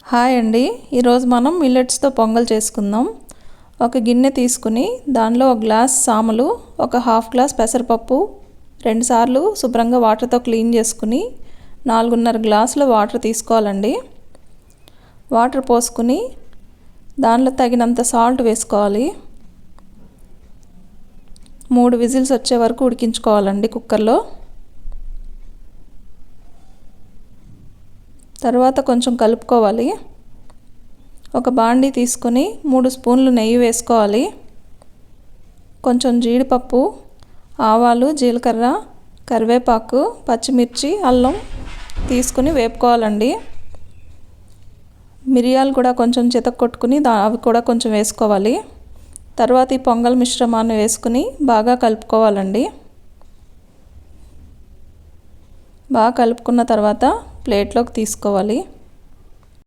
Hi అండి, ఈరోజు మనం మిల్లెట్స్తో పొంగల్ చేసుకుందాం. ఒక గిన్నె తీసుకుని దానిలో ఒక గ్లాస్ సామలు, ఒక హాఫ్ గ్లాస్ పెసరపప్పు, 2 సార్లు శుభ్రంగా వాటర్తో క్లీన్ చేసుకుని 4.5 గ్లాసుల వాటర్ తీసుకోవాలండి. వాటర్ పోసుకుని దానిలో తగినంత సాల్ట్ వేసుకోవాలి. 3 విజిల్స్ వచ్చే వరకు ఉడికించుకోవాలండి కుక్కర్లో. తర్వాత కొంచెం కలుపుకోవాలి. ఒక బాండీ తీసుకొని 3 స్పూన్లు నెయ్యి వేసుకోవాలి. కొంచెం జీడిపప్పు, ఆవాలు, జీలకర్ర, కరివేపాకు, పచ్చిమిర్చి, అల్లం తీసుకుని వేపుకోవాలండి. మిరియాలు కూడా కొంచెం చితక్కొట్టుకుని అవి కూడా కొంచెం వేసుకోవాలి. తర్వాత ఈ పొంగల్ మిశ్రమాన్ని వేసుకుని బాగా కలుపుకోవాలండి. బాగా కలుపుకున్న తర్వాత ప్లేట్లోకి తీసుకోవాలి.